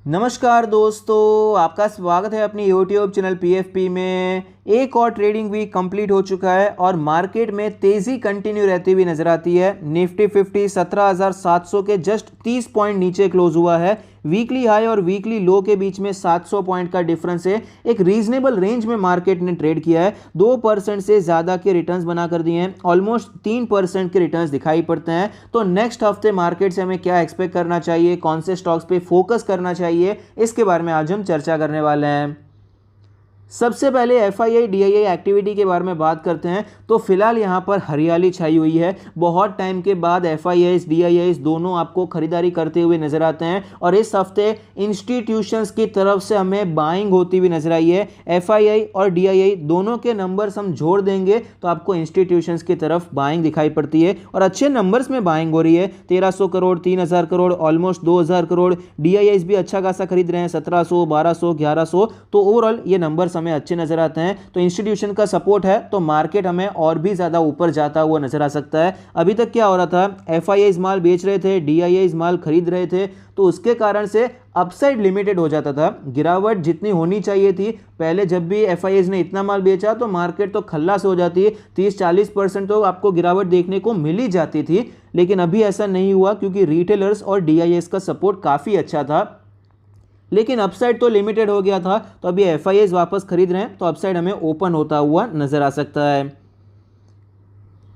नमस्कार दोस्तों, आपका स्वागत है अपनी YouTube चैनल PFP में। एक और ट्रेडिंग वीक कंप्लीट हो चुका है और मार्केट में तेजी कंटिन्यू रहती हुई नजर आती है। निफ्टी 50 17,700 के जस्ट 30 पॉइंट नीचे क्लोज हुआ है। वीकली हाई और वीकली लो के बीच में 700 पॉइंट का डिफरेंस है। एक रीजनेबल रेंज में मार्केट ने ट्रेड किया है। 2% से ज़्यादा के रिटर्न्स बना कर दिए हैं। ऑलमोस्ट 3% के रिटर्न्स दिखाई पड़ते हैं। तो नेक्स्ट हफ्ते मार्केट से हमें क्या एक्सपेक्ट करना चाहिए, कौन से स्टॉक्स पे फोकस करना चाहिए, इसके बारे में आज हम चर्चा करने वाले हैं। सबसे पहले FII DII एक्टिविटी के बारे में बात करते हैं। तो फिलहाल यहाँ पर हरियाली छाई हुई है। बहुत टाइम के बाद FIIs DIIs दोनों आपको खरीदारी करते हुए नजर आते हैं और इस हफ्ते इंस्टीट्यूशंस की तरफ से हमें बाइंग होती हुई नजर आई है। FII और DII दोनों के नंबर्स हम जोड़ देंगे तो आपको इंस्टीट्यूशंस की तरफ बाइंग दिखाई पड़ती है और अच्छे नंबर्स में बाइंग हो रही है। 1300 करोड़, 3000 करोड़, ऑलमोस्ट 2000 करोड़। DIIs भी अच्छा खासा खरीद रहे हैं, 1700, 1200, 1100। तो ओवरऑल ये नंबर्स हमें अच्छे नजर आते हैं। तो इंस्टीट्यूशन का सपोर्ट है तो मार्केट हमें और भी ज्यादा ऊपर जाता हुआ नजर आ सकता है। अभी तक क्या हो रहा था, FIIs माल बेच रहे थे, DIIs माल खरीद रहे थे, तो उसके कारण से अपसाइड लिमिटेड हो जाता था। गिरावट जितनी होनी चाहिए थी, पहले जब भी FIIs ने इतना माल बेचा तो मार्केट तो खल्लास हो जाती है। 30-40% तो आपको गिरावट देखने को मिल ही जाती थी, लेकिन अभी ऐसा नहीं हुआ क्योंकि रिटेलर्स और DIIs का सपोर्ट काफी अच्छा था। लेकिन अपसाइड तो लिमिटेड हो गया था, तो अभी FIIs वापस खरीद रहे हैं तो अपसाइड हमें ओपन होता हुआ नजर आ सकता है।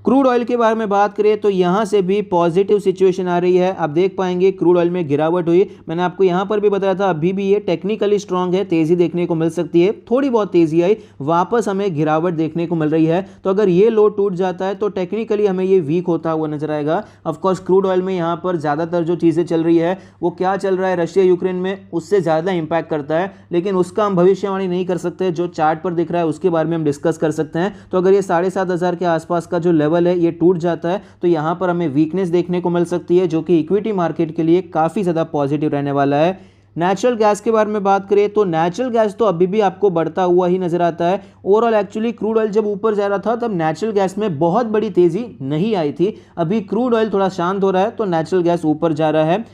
क्रूड ऑयल के बारे में बात करें तो यहां से भी पॉजिटिव सिचुएशन आ रही है। आप देख पाएंगे क्रूड ऑयल में गिरावट हुई। मैंने आपको यहां पर भी बताया था, अभी भी ये टेक्निकली स्ट्रांग है, तेजी देखने को मिल सकती है। थोड़ी बहुत तेजी आई, वापस हमें गिरावट देखने को मिल रही है। तो अगर ये लो टूट जाता है तो टेक्निकली हमें ये वीक होता हुआ नजर आएगा। ऑफकोर्स क्रूड ऑयल में यहाँ पर ज्यादातर जो चीजें चल रही है वो क्या चल रहा है रशिया यूक्रेन में, उससे ज्यादा इंपैक्ट करता है, लेकिन उसका हम भविष्यवाणी नहीं कर सकते। जो चार्ट पर दिख रहा है उसके बारे में हम डिस्कस कर सकते हैं। तो अगर ये 7,500 के आसपास का जो लेवल है ये टूट जाता है तो यहां पर हमें वीकनेस देखने को मिल सकती है, जो कि इक्विटी मार्केट के लिए काफी ज्यादा पॉजिटिव रहने वाला है। नेचुरल गैस के बारे में बात करें तो नेचुरल गैस तो अभी भी आपको बढ़ता हुआ ही नजर आता है। ओवरऑल एक्चुअली क्रूड ऑयल जब ऊपर जा रहा था तब नेचुरल गैस में बहुत बड़ी तेजी नहीं आई थी। अभी क्रूड ऑयल थोड़ा शांत हो रहा है तो नेचुरल गैस ऊपर जा रहा है।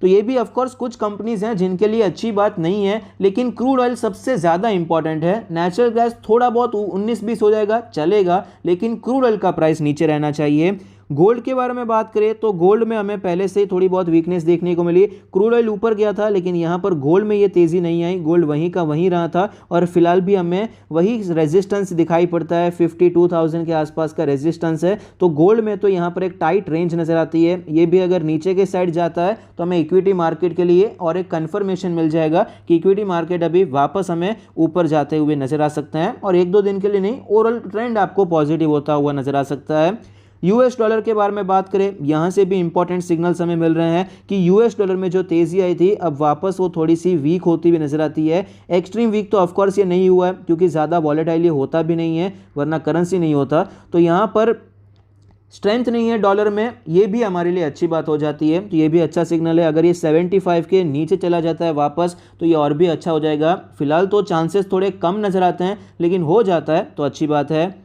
तो ये भी ऑफकोर्स कुछ कंपनीज हैं जिनके लिए अच्छी बात नहीं है, लेकिन क्रूड ऑयल सबसे ज़्यादा इंपॉर्टेंट है। नेचुरल गैस थोड़ा बहुत 19-20 हो जाएगा चलेगा, लेकिन क्रूड ऑयल का प्राइस नीचे रहना चाहिए। गोल्ड के बारे में बात करें तो गोल्ड में हमें पहले से ही थोड़ी बहुत वीकनेस देखने को मिली। क्रूड ऑयल ऊपर गया था लेकिन यहाँ पर गोल्ड में ये तेज़ी नहीं आई, गोल्ड वहीं का वहीं रहा था और फिलहाल भी हमें वही रेजिस्टेंस दिखाई पड़ता है। 52,000 के आसपास का रेजिस्टेंस है। तो गोल्ड में तो यहाँ पर एक टाइट रेंज नज़र आती है। ये भी अगर नीचे के साइड जाता है तो हमें इक्विटी मार्केट के लिए और एक कन्फर्मेशन मिल जाएगा कि इक्विटी मार्केट अभी वापस हमें ऊपर जाते हुए नजर आ सकते हैं, और 1-2 दिन के लिए नहीं, ओवरऑल ट्रेंड आपको पॉजिटिव होता हुआ नजर आ सकता है। US डॉलर के बारे में बात करें, यहां से भी इंपॉर्टेंट सिग्नल्स हमें मिल रहे हैं कि US डॉलर में जो तेजी आई थी अब वापस वो थोड़ी सी वीक होती हुई नजर आती है। एक्सट्रीम वीक तो ऑफकोर्स ये नहीं हुआ है क्योंकि ज़्यादा वॉलेटाइल होता भी नहीं है, वरना करेंसी नहीं होता। तो यहाँ पर स्ट्रेंथ नहीं है डॉलर में, ये भी हमारे लिए अच्छी बात हो जाती है। तो ये भी अच्छा सिग्नल है। अगर ये 75 के नीचे चला जाता है वापस तो ये और भी अच्छा हो जाएगा। फिलहाल तो चांसेस थोड़े कम नज़र आते हैं, लेकिन हो जाता है तो अच्छी बात है।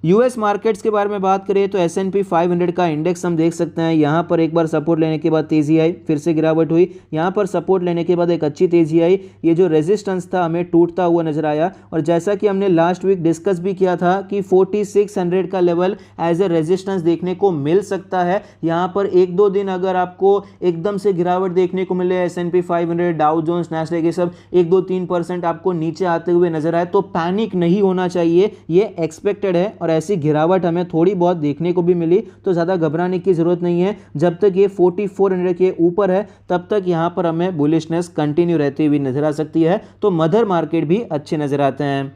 US मार्केट्स के बारे में बात करें तो S&P 500 का इंडेक्स हम देख सकते हैं। यहाँ पर एक बार सपोर्ट लेने के बाद तेजी आई, फिर से गिरावट हुई। यहाँ पर सपोर्ट लेने के बाद एक अच्छी तेजी आई। ये जो रेजिस्टेंस था हमें टूटता हुआ नजर आया, और जैसा कि हमने लास्ट वीक डिस्कस भी किया था कि 4600 का लेवल एज ए रेजिस्टेंस देखने को मिल सकता है। यहाँ पर 1-2 दिन अगर आपको एकदम से गिरावट देखने को मिले, S&P 500, डाउ जोन्स, नैस्डैक, ये सब 1-2-3% आपको नीचे आते हुए नजर आए तो पैनिक नहीं होना चाहिए, ये एक्सपेक्टेड है। और ऐसी गिरावट हमें थोड़ी बहुत देखने को भी मिली तो ज़्यादा घबराने की ज़रूरत नहीं है। जब तक ये 4400 के ऊपर है तब तक यहाँ पर हमें बुलिशनेस कंटिन्यू रहती हुई नजर आ सकती है। तो मदर मार्केट भी अच्छे नजर आते हैं।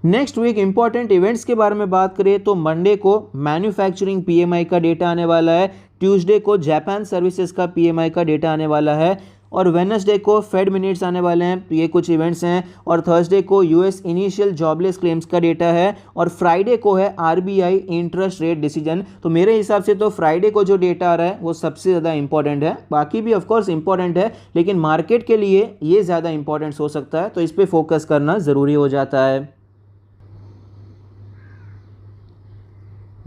नेक्स्ट वीक इंपॉर्टेंट इवेंट्स के बारे में बात करें तो मंडे को मैन्युफैक्चरिंग PMI का डेटा आने वाला है। ट्यूसडे को जापान सर्विसेज का PMI का डेटा आने वाला है, और वेडनेसडे को फेड मिनट्स आने वाले हैं। तो ये कुछ इवेंट्स हैं। और थर्सडे को US इनिशियल जॉबलेस क्लेम्स का डेटा है, और फ्राइडे को है RBI इंटरेस्ट रेट डिसीजन। तो मेरे हिसाब से तो फ्राइडे को जो डेटा आ रहा है वो सबसे ज़्यादा इंपॉर्टेंट है। बाकी भी ऑफकोर्स इंपॉर्टेंट है, लेकिन मार्केट के लिए ये ज़्यादा इंपॉर्टेंट हो सकता है, तो इस पर फोकस करना ज़रूरी हो जाता है।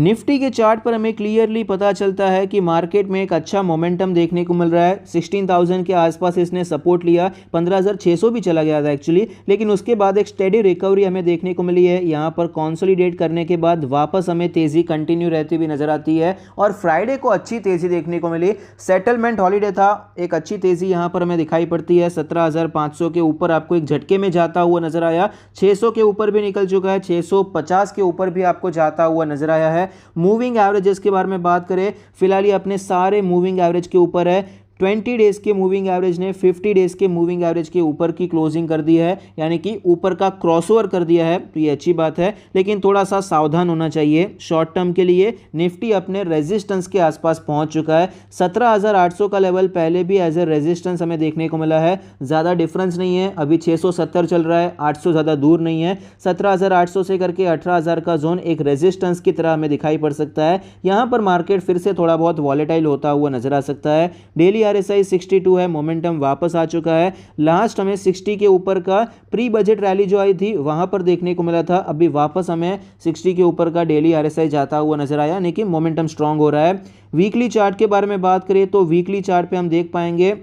निफ्टी के चार्ट पर हमें क्लियरली पता चलता है कि मार्केट में एक अच्छा मोमेंटम देखने को मिल रहा है। 16,000 के आसपास इसने सपोर्ट लिया, 15,600 भी चला गया था एक्चुअली, लेकिन उसके बाद एक स्टेडी रिकवरी हमें देखने को मिली है। यहाँ पर कंसोलिडेट करने के बाद वापस हमें तेजी कंटिन्यू रहती हुई नजर आती है और फ्राइडे को अच्छी तेजी देखने को मिली। सेटलमेंट हॉलीडे था, एक अच्छी तेजी यहाँ पर हमें दिखाई पड़ती है। 17,500 के ऊपर आपको एक झटके में जाता हुआ नजर आया, 600 के ऊपर भी निकल चुका है, 650 के ऊपर भी आपको जाता हुआ नजर आया है। मूविंग एवरेजेस के बारे में बात करें, फिलहाल ये अपने सारे मूविंग एवरेज के ऊपर है। 20 डेज के मूविंग एवरेज ने 50 डेज के मूविंग एवरेज के ऊपर की क्लोजिंग कर दी है, यानी कि ऊपर का क्रॉसओवर कर दिया है, तो ये अच्छी बात है। लेकिन थोड़ा सा सावधान होना चाहिए। शॉर्ट टर्म के लिए निफ्टी अपने रेजिस्टेंस के आसपास पहुंच चुका है। 17,800 का लेवल पहले भी एज ए रेजिस्टेंस हमें देखने को मिला है, ज़्यादा डिफरेंस नहीं है। अभी 670 चल रहा है, 800 ज़्यादा दूर नहीं है। 17,800 से करके 18,000 का जोन एक रेजिस्टेंस की तरह हमें दिखाई पड़ सकता है। यहाँ पर मार्केट फिर से थोड़ा बहुत वॉलेटाइल होता हुआ नजर आ सकता है। डेली RSI 62 है, मोमेंटम वापस आ चुका है। लास्ट हमें 60 के ऊपर का प्री बजट रैली जो आई थी वहां पर देखने को मिला था, अभी वापस हमें 60 के ऊपर का डेली RSI जाता हुआ नजर आया, यानी कि मोमेंटम स्ट्रांग हो रहा है। वीकली चार्ट के बारे में बात करें तो वीकली चार्ट पे हम देख पाएंगे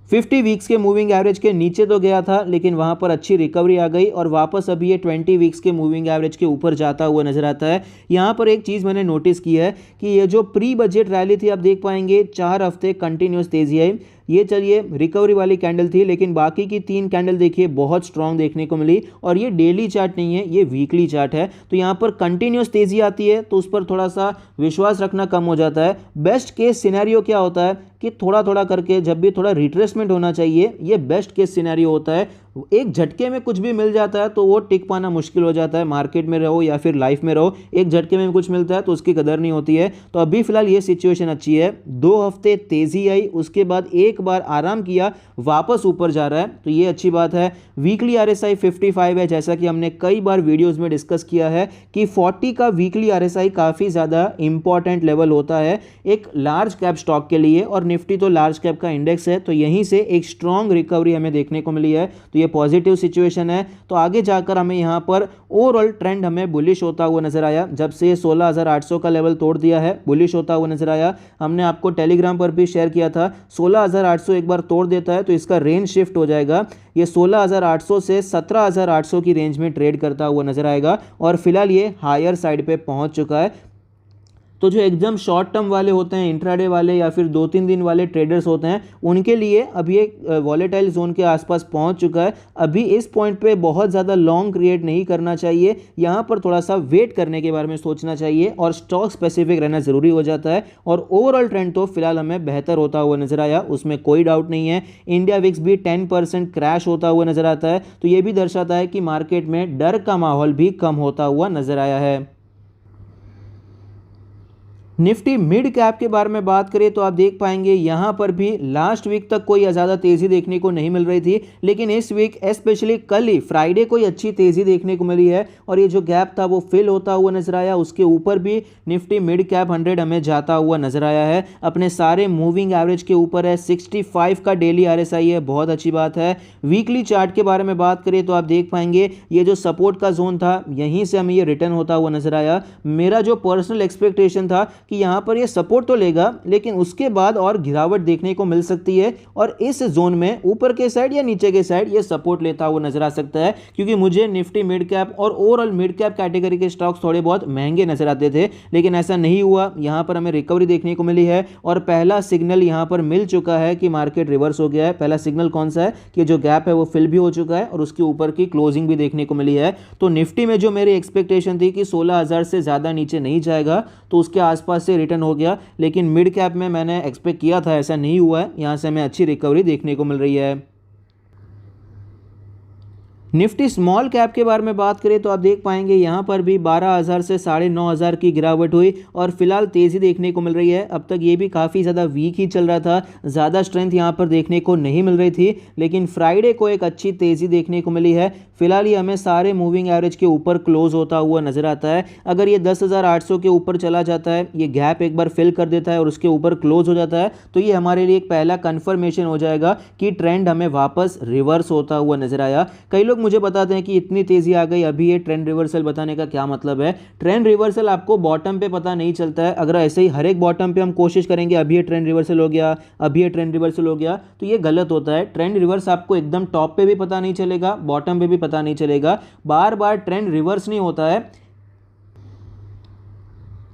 50 वीक्स के मूविंग एवरेज के नीचे तो गया था, लेकिन वहां पर अच्छी रिकवरी आ गई और वापस अभी ये 20 वीक्स के मूविंग एवरेज के ऊपर जाता हुआ नजर आता है। यहां पर एक चीज़ मैंने नोटिस की है कि ये जो प्री बजट रैली थी, आप देख पाएंगे 4 हफ्ते कंटिन्यूस तेजी आई। ये चलिए रिकवरी वाली कैंडल थी, लेकिन बाकी की 3 कैंडल देखिए बहुत स्ट्रांग देखने को मिली और ये डेली चार्ट नहीं है, ये वीकली चार्ट है। तो यहाँ पर कंटिन्यूस तेजी आती है तो उस पर थोड़ा सा विश्वास रखना कम हो जाता है। बेस्ट केस सिनेरियो क्या होता है कि थोड़ा थोड़ा करके जब भी थोड़ा रिट्रेसमेंट होना चाहिए, ये बेस्ट केस सिनेरियो होता है। एक झटके में कुछ भी मिल जाता है तो वो टिक पाना मुश्किल हो जाता है। मार्केट में रहो या फिर लाइफ में रहो, एक झटके में कुछ मिलता है तो उसकी कदर नहीं होती है। तो अभी फिलहाल ये सिचुएशन अच्छी है। 2 हफ्ते तेजी आई, उसके बाद एक बार आराम किया, वापस ऊपर जा रहा है, तो ये अच्छी बात है। वीकली RSI 55 है, जैसा कि हमने कई बार वीडियोस में डिस्कस किया है कि 40 का वीकली RSI काफ़ी ज़्यादा इंपॉर्टेंट लेवल होता है एक लार्ज कैप स्टॉक के लिए, और निफ्टी तो लार्ज कैप का इंडेक्स है, तो यहीं से एक स्ट्रॉन्ग रिकवरी हमें देखने को मिली है, तो ये पॉजिटिव सिचुएशन है। तो आगे जाकर हमें यहाँ पर ओवरऑल ट्रेंड हमें बुलिश होता हुआ नजर आया। जब से 16,800 का लेवल तोड़ दिया है, बुलिश होता हुआ नजर आया। हमने आपको टेलीग्राम पर भी शेयर किया था, 16,800 एक बार तोड़ देता है तो इसका रेंज शिफ्ट हो जाएगा। ये 16,800 से 17,800 की रेंज में ट्रेड करता हुआ नजर आएगा और फिलहाल ये हायर साइड पे पहुंच चुका है। तो जो एकदम शॉर्ट टर्म वाले होते हैं, इंट्राडे वाले या फिर 2-3 दिन वाले ट्रेडर्स होते हैं, उनके लिए अभी एक वॉलेटाइल जोन के आसपास पहुंच चुका है। अभी इस पॉइंट पे बहुत ज़्यादा लॉन्ग क्रिएट नहीं करना चाहिए, यहाँ पर थोड़ा सा वेट करने के बारे में सोचना चाहिए और स्टॉक स्पेसिफिक रहना ज़रूरी हो जाता है। और ओवरऑल ट्रेंड तो फिलहाल हमें बेहतर होता हुआ नजर आया, उसमें कोई डाउट नहीं है। इंडिया विक्स भी 10% क्रैश होता हुआ नजर आता है, तो ये भी दर्शाता है कि मार्केट में डर का माहौल भी कम होता हुआ नजर आया है। निफ्टी मिड कैप के बारे में बात करें तो आप देख पाएंगे यहाँ पर भी लास्ट वीक तक कोई ज़्यादा तेज़ी देखने को नहीं मिल रही थी, लेकिन इस वीक स्पेशली कल ही फ्राइडे को अच्छी तेज़ी देखने को मिली है और ये जो गैप था वो फिल होता हुआ नजर आया। उसके ऊपर भी निफ्टी मिड कैप 100 हमें जाता हुआ नजर आया है, अपने सारे मूविंग एवरेज के ऊपर है। 65 का डेली RSI है, बहुत अच्छी बात है। वीकली चार्ट के बारे में बात करें तो आप देख पाएंगे ये जो सपोर्ट का जोन था, यहीं से हमें ये रिटर्न होता हुआ नजर आया। मेरा जो पर्सनल एक्सपेक्टेशन था कि यहां पर ये सपोर्ट तो लेगा, लेकिन उसके बाद और गिरावट देखने को मिल सकती है और इस जोन में ऊपर के साइड या नीचे के साइड ये सपोर्ट लेता हुआ नजर आ सकता है, क्योंकि मुझे निफ्टी मिड कैप और ओवरऑल मिड कैप कैटेगरी के स्टॉक्स थोड़े बहुत महंगे नजर आते थे, लेकिन ऐसा नहीं हुआ। यहां पर हमें रिकवरी देखने को मिली है और पहला सिग्नल यहां पर मिल चुका है कि मार्केट रिवर्स हो गया है। पहला सिग्नल कौन सा है कि जो गैप है वो फिल भी हो चुका है और उसके ऊपर की क्लोजिंग भी देखने को मिली है। तो निफ्टी में जो मेरी एक्सपेक्टेशन थी कि 16,000 से ज्यादा नीचे नहीं जाएगा, तो उसके आसपास से रिटर्न हो गया, लेकिन मिड कैप में मैंने एक्सपेक्ट किया था, ऐसा नहीं हुआ है। यहां से हमें अच्छी रिकवरी देखने को मिल रही है। निफ्टी स्मॉल कैप के बारे में बात करें तो आप देख पाएंगे यहाँ पर भी 12,000 से 9,500 की गिरावट हुई और फिलहाल तेज़ी देखने को मिल रही है। अब तक ये भी काफ़ी ज़्यादा वीक ही चल रहा था, ज़्यादा स्ट्रेंथ यहाँ पर देखने को नहीं मिल रही थी, लेकिन फ्राइडे को एक अच्छी तेज़ी देखने को मिली है। फिलहाल ये हमें सारे मूविंग एवरेज के ऊपर क्लोज होता हुआ नजर आता है। अगर ये 10,800 के ऊपर चला जाता है, ये गैप एक बार फिल कर देता है और उसके ऊपर क्लोज हो जाता है, तो ये हमारे लिए एक पहला कन्फर्मेशन हो जाएगा कि ट्रेंड हमें वापस रिवर्स होता हुआ नजर आया। कई लोग मुझे बताते हैं कि इतनी तेज़ी आ गई, अभी ये ट्रेंड रिवर्सल बताने का क्या मतलब है। ट्रेंड रिवर्सल आपको बॉटम पे पता नहीं चलता है। अगर ऐसे ही हर एक बॉटम पे हम कोशिश करेंगे अभी ये ट्रेंड रिवर्सल हो गया, अभी ये ट्रेंड रिवर्सल हो गया, तो ये गलत होता है। ट्रेंड रिवर्स आपको एकदम टॉप पे भी पता नहीं चलेगा, बॉटम पे भी पता नहीं चलेगा, बार बार ट्रेंड रिवर्स नहीं होता है।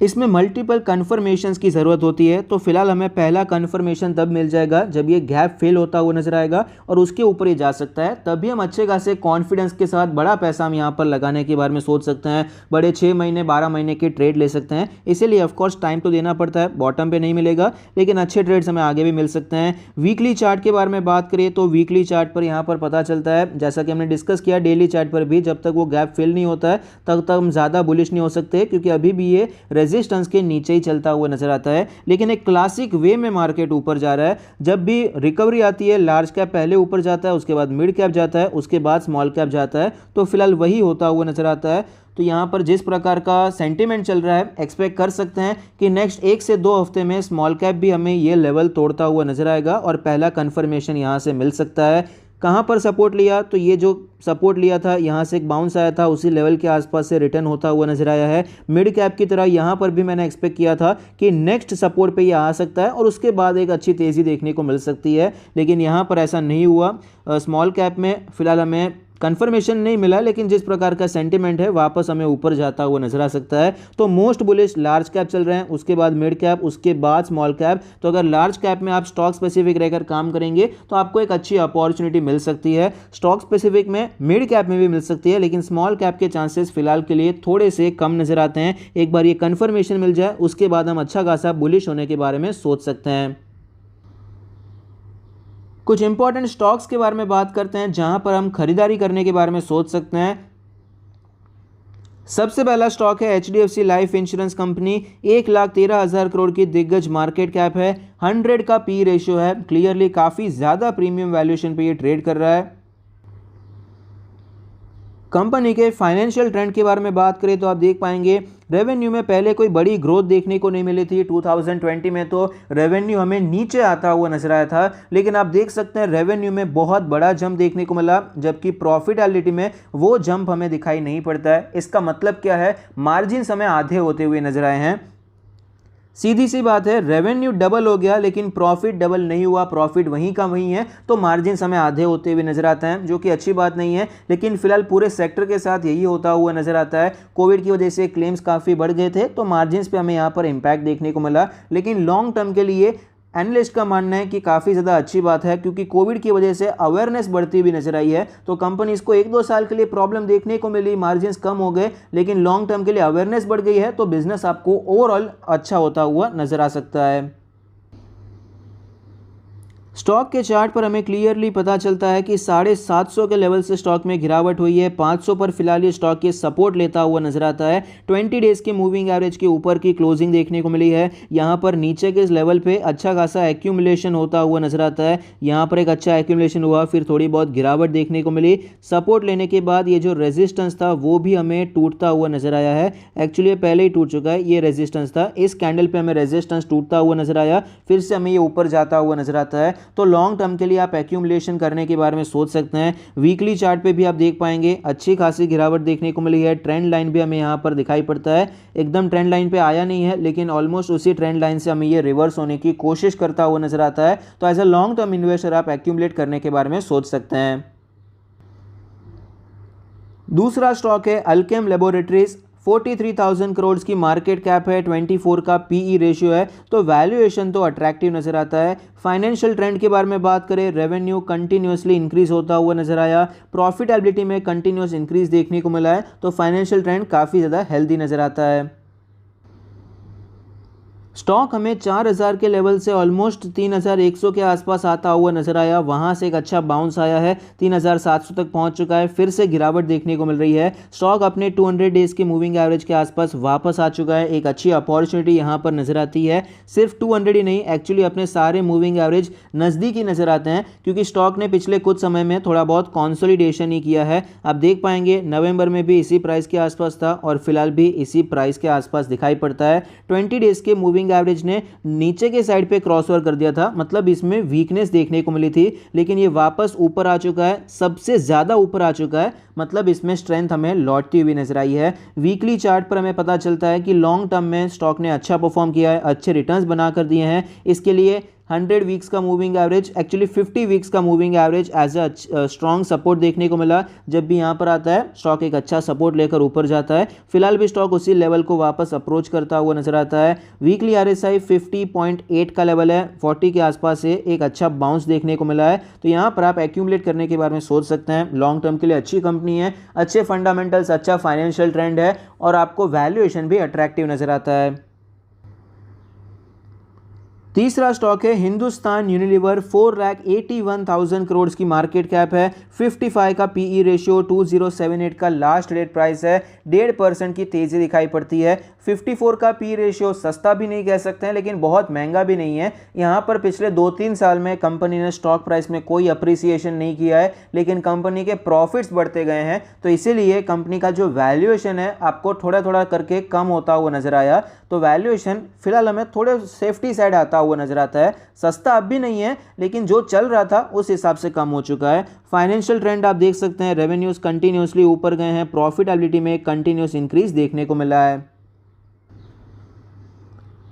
इसमें मल्टीपल कन्फर्मेशंस की ज़रूरत होती है। तो फिलहाल हमें पहला कन्फर्मेशन तब मिल जाएगा जब ये गैप फिल होता हुआ नजर आएगा और उसके ऊपर ही जा सकता है, तभी हम अच्छे खासे कॉन्फिडेंस के साथ बड़ा पैसा हम यहाँ पर लगाने के बारे में सोच सकते हैं। बड़े 6 महीने 12 महीने के ट्रेड ले सकते हैं। इसीलिए ऑफकोर्स टाइम तो देना पड़ता है, बॉटम पे नहीं मिलेगा लेकिन अच्छे ट्रेड्स हमें आगे भी मिल सकते हैं। वीकली चार्ट के बारे में बात करें तो वीकली चार्ट पर यहाँ पर पता चलता है, जैसा कि हमने डिस्कस किया डेली चार्ट पर भी, जब तक वो गैप फिल नहीं होता है तब तक हम ज़्यादा बुलिश नहीं हो सकते, क्योंकि अभी भी ये रेजिस्टेंस के नीचे ही चलता हुआ नजर आता है। लेकिन एक क्लासिक वे में मार्केट ऊपर जा रहा है। जब भी रिकवरी आती है लार्ज कैप पहले ऊपर जाता है, उसके बाद मिड कैप जाता है, उसके बाद स्मॉल कैप जाता है। तो फिलहाल वही होता हुआ नजर आता है। तो यहाँ पर जिस प्रकार का सेंटीमेंट चल रहा है, एक्सपेक्ट कर सकते हैं कि नेक्स्ट 1 से 2 हफ्ते में स्मॉल कैप भी हमें ये लेवल तोड़ता हुआ नजर आएगा और पहला कंफर्मेशन यहाँ से मिल सकता है। कहाँ पर सपोर्ट लिया, तो ये जो सपोर्ट लिया था यहाँ से एक बाउंस आया था, उसी लेवल के आसपास से रिटर्न होता हुआ नजर आया है। मिड कैप की तरह यहाँ पर भी मैंने एक्सपेक्ट किया था कि नेक्स्ट सपोर्ट पे ये आ सकता है और उसके बाद एक अच्छी तेज़ी देखने को मिल सकती है, लेकिन यहाँ पर ऐसा नहीं हुआ। स्मॉल कैप में फिलहाल हमें कंफर्मेशन नहीं मिला, लेकिन जिस प्रकार का सेंटीमेंट है वापस हमें ऊपर जाता हुआ नजर आ सकता है। तो मोस्ट बुलिश लार्ज कैप चल रहे हैं, उसके बाद मिड कैप, उसके बाद स्मॉल कैप। तो अगर लार्ज कैप में आप स्टॉक स्पेसिफिक रहकर काम करेंगे तो आपको एक अच्छी अपॉर्चुनिटी मिल सकती है। स्टॉक स्पेसिफिक में मिड कैप में भी मिल सकती है, लेकिन स्मॉल कैप के चांसेस फिलहाल के लिए थोड़े से कम नजर आते हैं। एक बार ये कंफर्मेशन मिल जाए उसके बाद हम अच्छा खासा बुलिश होने के बारे में सोच सकते हैं। कुछ इंपॉर्टेंट स्टॉक्स के बारे में बात करते हैं जहां पर हम खरीदारी करने के बारे में सोच सकते हैं। सबसे पहला स्टॉक है HDFC life insurance company. 1,13,000 crore की दिग्गज मार्केट कैप है, 100 का पी रेशियो है। क्लियरली काफ़ी ज़्यादा प्रीमियम वैल्यूएशन पे ये ट्रेड कर रहा है। कंपनी के फाइनेंशियल ट्रेंड के बारे में बात करें तो आप देख पाएंगे रेवेन्यू में पहले कोई बड़ी ग्रोथ देखने को नहीं मिली थी। 2020 में तो रेवेन्यू हमें नीचे आता हुआ नजर आया था, लेकिन आप देख सकते हैं रेवेन्यू में बहुत बड़ा जंप देखने को मिला, जबकि प्रॉफिटेबिलिटी में वो जंप हमें दिखाई नहीं पड़ता है। इसका मतलब क्या है, मार्जिन हमें आधे होते हुए नजर आए हैं। सीधी सी बात है, रेवेन्यू डबल हो गया लेकिन प्रॉफिट डबल नहीं हुआ, प्रॉफिट वहीं का वहीं है, तो मार्जिन हमें आधे होते हुए नजर आते हैं, जो कि अच्छी बात नहीं है। लेकिन फिलहाल पूरे सेक्टर के साथ यही होता हुआ नजर आता है। कोविड की वजह से क्लेम्स काफ़ी बढ़ गए थे, तो मार्जिन पे हमें यहाँ पर इम्पैक्ट देखने को मिला। लेकिन लॉन्ग टर्म के लिए एनालिस्ट का मानना है कि काफ़ी ज़्यादा अच्छी बात है, क्योंकि कोविड की वजह से अवेयरनेस बढ़ती हुई नजर आई है। तो कंपनीज को 1-2 साल के लिए प्रॉब्लम देखने को मिली, मार्जिन्स कम हो गए, लेकिन लॉन्ग टर्म के लिए अवेयरनेस बढ़ गई है, तो बिजनेस आपको ओवरऑल अच्छा होता हुआ नजर आ सकता है। स्टॉक के चार्ट पर हमें क्लियरली पता चलता है कि 750 के लेवल से स्टॉक में गिरावट हुई है। 500 पर फिलहाल ये स्टॉक के सपोर्ट लेता हुआ नजर आता है। 20 डेज के मूविंग एवरेज के ऊपर की क्लोजिंग देखने को मिली है। यहाँ पर नीचे के इस लेवल पे अच्छा खासा एक्यूमुलेशन होता हुआ नजर आता है। यहाँ पर एक अच्छा एक्यूमुलेशन हुआ, फिर थोड़ी बहुत गिरावट देखने को मिली। सपोर्ट लेने के बाद ये जो रेजिस्टेंस था वो भी हमें टूटता हुआ नजर आया है। एक्चुअली ये पहले ही टूट चुका है, ये रेजिस्टेंस था, इस कैंडल पे हमें रेजिस्टेंस टूटता हुआ नजर आया, फिर से हमें ये ऊपर जाता हुआ नजर आता है। तो लॉन्ग टर्म के लिए आप एक्यूमुलेशन करने के बारे में सोच सकते हैं। वीकली चार्ट पे भी आप देख पाएंगे अच्छी खासी गिरावट देखने को मिली है। ट्रेंड लाइन भी हमें यहाँ पर दिखाई पड़ता है, एकदम ट्रेंड लाइन पे आया नहीं है, लेकिन ऑलमोस्ट उसी ट्रेंड लाइन से हमें ये रिवर्स होने की कोशिश करता हुआ नजर आता है। तो as a long term investor आप एक्यूमुलेट करने के बारे में सोच सकते हैं। दूसरा स्टॉक है अल्केम लेबोरेटरीज। 43,000 करोड़ की मार्केट कैप है, 24 का पीई रेशियो है, तो वैल्यूएशन तो अट्रैक्टिव नजर आता है। फाइनेंशियल ट्रेंड के बारे में बात करें, रेवेन्यू कंटिन्यूसली इंक्रीज होता हुआ नजर आया, प्रॉफिटेबिलिटी में कंटिन्यूस इंक्रीज देखने को मिला है, तो फाइनेंशियल ट्रेंड काफ़ी ज़्यादा हेल्दी नजर आता है। स्टॉक हमें 4,000 के लेवल से ऑलमोस्ट 3,100 के आसपास आता हुआ नजर आया, वहां से एक अच्छा बाउंस आया है, 3,700 तक पहुंच चुका है, फिर से गिरावट देखने को मिल रही है। स्टॉक अपने 200 डेज के मूविंग एवरेज के आसपास वापस आ चुका है, एक अच्छी अपॉर्चुनिटी यहां पर नजर आती है। सिर्फ 200 ही नहीं, एक्चुअली अपने सारे मूविंग एवरेज नज़दीकी नजर आते हैं, क्योंकि स्टॉक ने पिछले कुछ समय में थोड़ा बहुत कॉन्सोलिडेशन ही किया है। आप देख पाएंगे नवंबर में भी इसी प्राइस के आसपास था और फिलहाल भी इसी प्राइस के आसपास दिखाई पड़ता है। 20 डेज के मूविंग मूविंग एवरेज ने नीचे के साइड पे क्रॉसओवर कर दिया था, मतलब इसमें वीकनेस देखने को मिली थी, लेकिन ये वापस ऊपर आ चुका है, सबसे ज़्यादा ऊपर आ चुका है, मतलब इसमें स्ट्रेंथ हमें लौटती हुई नजर आई है। वीकली चार्ट पर हमें पता चलता है कि लॉन्ग टर्म में स्टॉक ने अच्छा परफॉर्म किया है, अच्छे रिटर्न्स बना कर दिए हैं। इसके लिए 100 वीक्स का मूविंग एवरेज, एक्चुअली 50 वीक्स का moving average as a strong support देखने को मिला। जब भी यहाँ पर आता है स्टॉक एक अच्छा सपोर्ट लेकर ऊपर जाता है। फिलहाल भी स्टॉक उसी लेवल को वापस अप्रोच करता हुआ नजर आता है। वीकली RSI 50.8 का लेवल है, 40 के आसपास से एक अच्छा बाउंस देखने को मिला है। तो यहाँ पर आप एक्यूमुलेट करने के बारे में सोच सकते हैं। लॉन्ग टर्म के लिए अच्छी कंपनी है, अच्छे फंडामेंटल्स, अच्छा फाइनेंशियल ट्रेंड है और आपको वैल्यूएशन भी अट्रैक्टिव नजर आता है। तीसरा स्टॉक है हिंदुस्तान यूनिलीवर, 4,81,000 करोड़ की मार्केट कैप है, 55 का PE रेशियो, 2078 का लास्ट डेट प्राइस है, 1.5% की तेजी दिखाई पड़ती है। 54 का PE रेशियो सस्ता भी नहीं कह सकते हैं, लेकिन बहुत महंगा भी नहीं है। यहाँ पर पिछले 2-3 साल में कंपनी ने स्टॉक प्राइस में कोई अप्रिसिएशन नहीं किया है, लेकिन कंपनी के प्रॉफिट्स बढ़ते गए हैं, तो इसीलिए कंपनी का जो वैल्यूएशन है आपको थोड़ा थोड़ा करके कम होता हुआ नजर आया। तो वैल्यूएशन फिलहाल हमें थोड़े सेफ्टी साइड आता हुआ नजर आता है। सस्ता अब भी नहीं है, लेकिन जो चल रहा था उस हिसाब से कम हो चुका है। फाइनेंशियल ट्रेंड आप देख सकते हैं, रेवेन्यूज कंटिन्यूसली ऊपर गए हैं, प्रॉफिटेबिलिटी में कंटिन्यूस इंक्रीज देखने को मिला है।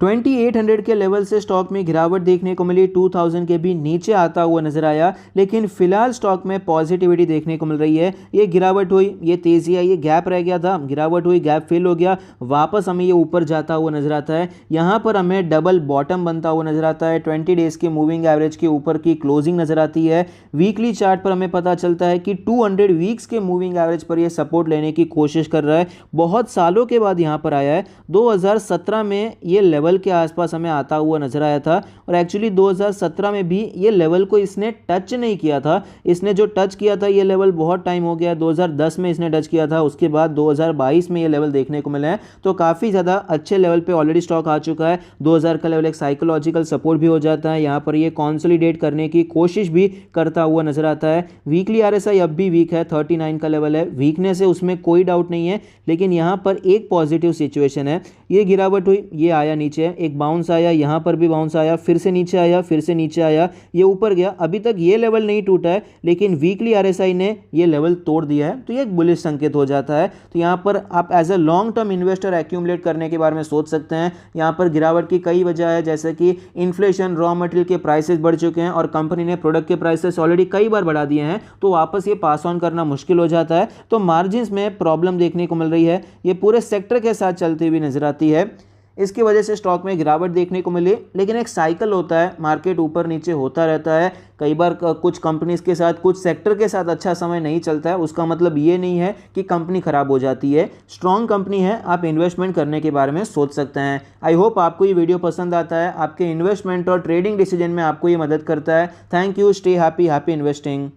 2800 के लेवल से स्टॉक में गिरावट देखने को मिली, 2000 के भी नीचे आता हुआ नजर आया, लेकिन फिलहाल स्टॉक में पॉजिटिविटी देखने को मिल रही है। ये गिरावट हुई, ये तेजी आई, ये गैप रह गया था, गिरावट हुई, गैप फिल हो गया, वापस हमें ये ऊपर जाता हुआ नजर आता है। यहाँ पर हमें डबल बॉटम बनता हुआ नजर आता है। 20 डेज के मूविंग एवरेज के ऊपर की क्लोजिंग नजर आती है। वीकली चार्ट पर हमें पता चलता है कि 200 वीक्स के मूविंग एवरेज पर यह सपोर्ट लेने की कोशिश कर रहा है। बहुत सालों के बाद यहाँ पर आया है। 2017 में ये लेवल के आसपास हमें आता हुआ नजर आया था, और एक्चुअली 2017 में भी ये लेवल को इसने टच नहीं किया था। इसने जो टच किया था ये लेवल बहुत टाइम हो गया, 2010 में इसने टच किया था, उसके बाद 2022 में ये लेवल देखने को मिला है। तो काफ़ी ज़्यादा अच्छे लेवल पे ऑलरेडी स्टॉक आ चुका है। 2000 का लेवल एक साइकोलॉजिकल सपोर्ट भी हो जाता है। यहाँ पर ये कॉन्सोलिडेट करने की कोशिश भी करता हुआ नजर आता है। वीकली RSI अब भी वीक है, 39 का लेवल है, वीकनेस है उसमें कोई डाउट नहीं है, लेकिन यहाँ पर एक पॉजिटिव सिचुएशन है। ये गिरावट हुई, ये आया नीचे, एक बाउंस आया, यहाँ पर भी बाउंस आया, फिर से नीचे आया, फिर से नीचे आया, ये ऊपर गया। अभी तक ये लेवल नहीं टूटा है, लेकिन वीकली RSI ने ये लेवल तोड़ दिया है, तो ये एक बुलिश संकेत हो जाता है। तो यहाँ पर आप as a long term investor accumulate करने के बारे में सोच सकते हैं। यहाँ पर गिरावट की कई वजह है, जैसे कि इन्फ्लेशन, रॉ मटेरियल के प्राइसेस बढ़ चुके हैं और कंपनी ने प्रोडक्ट के प्राइसेस ऑलरेडी कई बार बढ़ा दिए हैं, तो वापस ये पास ऑन करना मुश्किल हो जाता है। तो मार्जिन्स में प्रॉब्लम देखने को मिल रही है, ये पूरे सेक्टर के साथ चलती हुई नजर आती है। इसकी वजह से स्टॉक में गिरावट देखने को मिली, लेकिन एक साइकिल होता है, मार्केट ऊपर नीचे होता रहता है। कई बार कुछ कंपनीज के साथ, कुछ सेक्टर के साथ अच्छा समय नहीं चलता है, उसका मतलब ये नहीं है कि कंपनी खराब हो जाती है। स्ट्रॉन्ग कंपनी है, आप इन्वेस्टमेंट करने के बारे में सोच सकते हैं। आई होप आपको ये वीडियो पसंद आता है, आपके इन्वेस्टमेंट और ट्रेडिंग डिसीजन में आपको ये मदद करता है। Thank you, stay happy, happy investing.